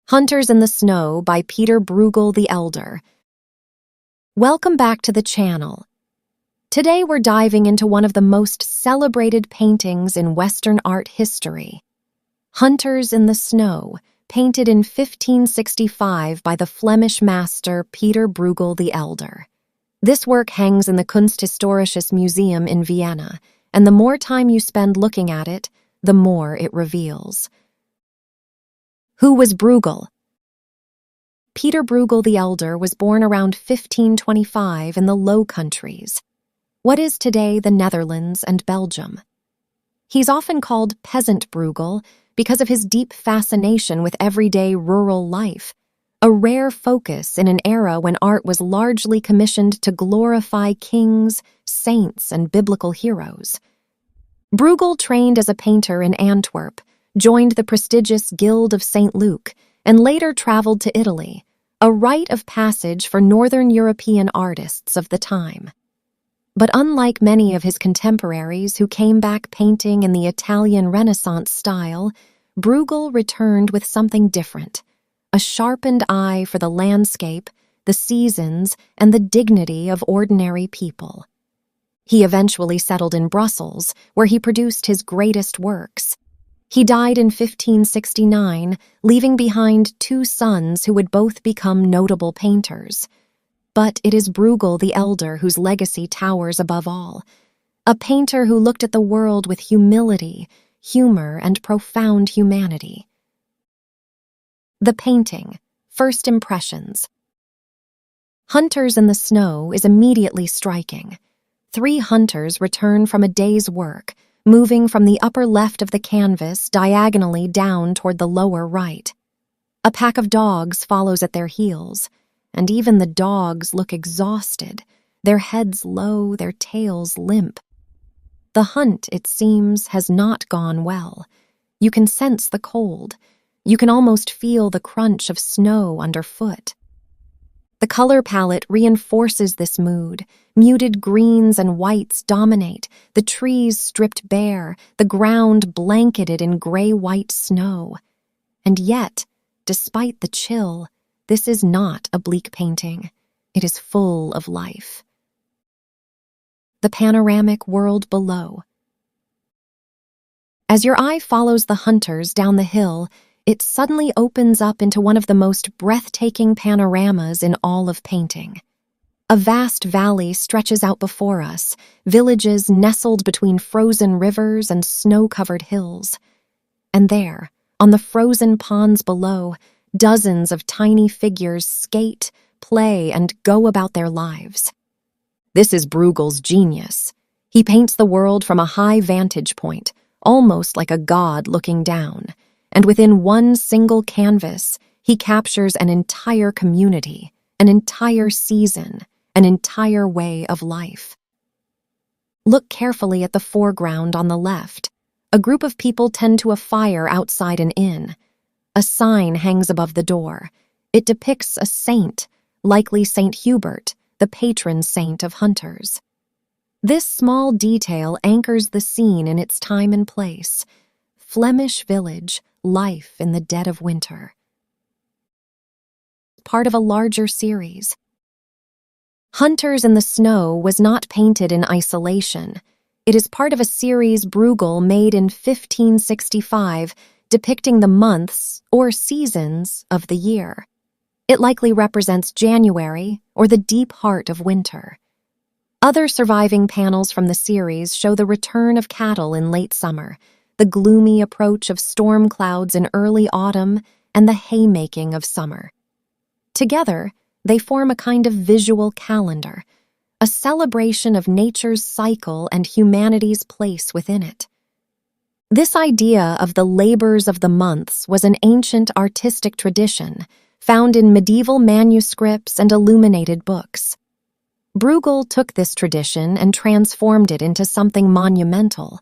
Hunters in the Snow by Pieter Bruegel the Elder. Welcome back to the channel. Today we're diving into one of the most celebrated paintings in Western art history. Hunters in the Snow, painted in 1565 by the Flemish master Pieter Bruegel the Elder. This work hangs in the Kunsthistorisches Museum in Vienna, and the more time you spend looking at it, the more it reveals. Who was Bruegel? Pieter Bruegel the Elder was born around 1525 in the Low Countries, what is today the Netherlands and Belgium. He's often called Peasant Bruegel because of his deep fascination with everyday rural life, a rare focus in an era when art was largely commissioned to glorify kings, saints, and biblical heroes. Bruegel trained as a painter in Antwerp, joined the prestigious Guild of St. Luke, and later traveled to Italy, a rite of passage for Northern European artists of the time. But unlike many of his contemporaries who came back painting in the Italian Renaissance style, Bruegel returned with something different, a sharpened eye for the landscape, the seasons, and the dignity of ordinary people. He eventually settled in Brussels, where he produced his greatest works. He died in 1569, leaving behind two sons who would both become notable painters. But it is Bruegel the Elder whose legacy towers above all, a painter who looked at the world with humility, humor, and profound humanity. The painting, First Impressions. Hunters in the Snow is immediately striking. 3 hunters return from a day's work, moving from the upper left of the canvas diagonally down toward the lower right. A pack of dogs follows at their heels, and even the dogs look exhausted, their heads low, their tails limp. The hunt, it seems, has not gone well. You can sense the cold. You can almost feel the crunch of snow underfoot. The color palette reinforces this mood. Muted greens and whites dominate, the trees stripped bare, the ground blanketed in gray-white snow. And yet, despite the chill, this is not a bleak painting. It is full of life. The panoramic world below. As your eye follows the hunters down the hill, it suddenly opens up into one of the most breathtaking panoramas in all of painting. A vast valley stretches out before us, villages nestled between frozen rivers and snow-covered hills. And there, on the frozen ponds below, dozens of tiny figures skate, play, and go about their lives. This is Bruegel's genius. He paints the world from a high vantage point, almost like a god looking down. And within one single canvas, he captures an entire community, an entire season, an entire way of life. Look carefully at the foreground on the left. A group of people tend to a fire outside an inn. A sign hangs above the door. It depicts a saint, likely Saint Hubert, the patron saint of hunters. This small detail anchors the scene in its time and place. Flemish village, life in the dead of winter. Part of a larger series. Hunters in the Snow was not painted in isolation. It is part of a series Bruegel made in 1565, depicting the months, or seasons, of the year. It likely represents January, or the deep heart of winter. Other surviving panels from the series show the return of cattle in late summer, the gloomy approach of storm clouds in early autumn, and the haymaking of summer. Together, they form a kind of visual calendar, a celebration of nature's cycle and humanity's place within it. This idea of the labors of the months was an ancient artistic tradition found in medieval manuscripts and illuminated books. Bruegel took this tradition and transformed it into something monumental,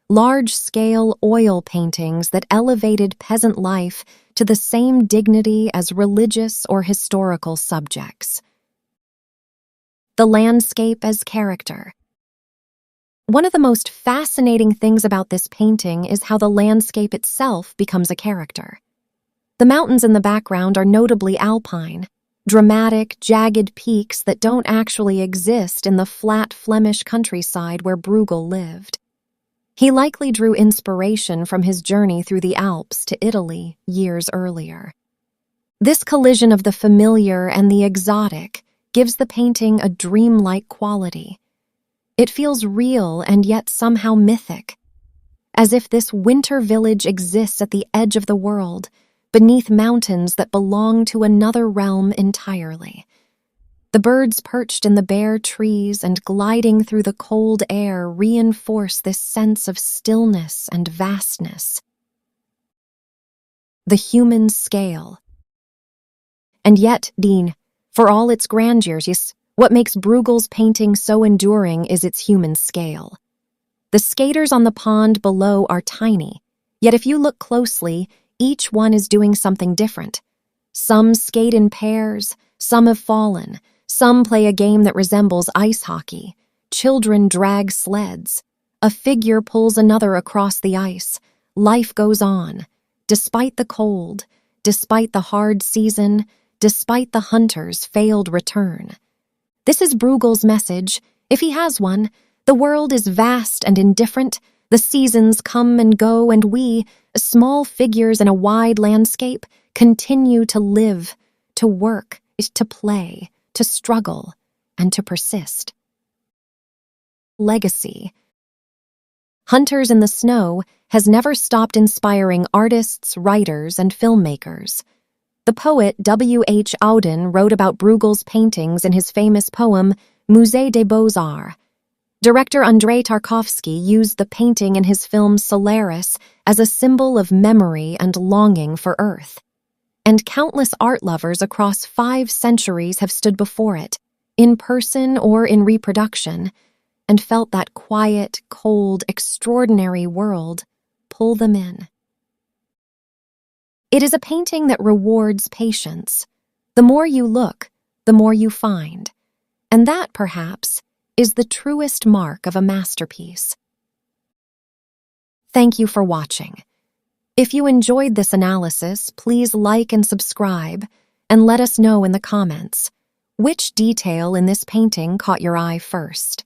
large-scale oil paintings that elevated peasant life to the same dignity as religious or historical subjects. The landscape as character. One of the most fascinating things about this painting is how the landscape itself becomes a character. The mountains in the background are notably alpine, dramatic, jagged peaks that don't actually exist in the flat Flemish countryside where Bruegel lived. He likely drew inspiration from his journey through the Alps to Italy years earlier. This collision of the familiar and the exotic gives the painting a dreamlike quality. It feels real and yet somehow mythic, as if this winter village exists at the edge of the world, beneath mountains that belong to another realm entirely. The birds perched in the bare trees and gliding through the cold air reinforce this sense of stillness and vastness. The human scale. And yet, Dean, for all its grandeur, what makes Bruegel's painting so enduring is its human scale. The skaters on the pond below are tiny, yet if you look closely, each one is doing something different. Some skate in pairs, some have fallen, some play a game that resembles ice hockey. Children drag sleds. A figure pulls another across the ice. Life goes on. Despite the cold, despite the hard season, despite the hunter's failed return. This is Bruegel's message, if he has one. The world is vast and indifferent. The seasons come and go, and we, small figures in a wide landscape, continue to live, to work, to play, to struggle, and to persist. Legacy. Hunters in the Snow has never stopped inspiring artists, writers, and filmmakers. The poet W.H. Auden wrote about Bruegel's paintings in his famous poem Musée des Beaux-Arts. Director Andrei Tarkovsky used the painting in his film Solaris as a symbol of memory and longing for Earth. And countless art lovers across 5 centuries have stood before it, in person or in reproduction, and felt that quiet, cold, extraordinary world pull them in. It is a painting that rewards patience. The more you look, the more you find. And that, perhaps, is the truest mark of a masterpiece. Thank you for watching. If you enjoyed this analysis, please like and subscribe, and let us know in the comments which detail in this painting caught your eye first.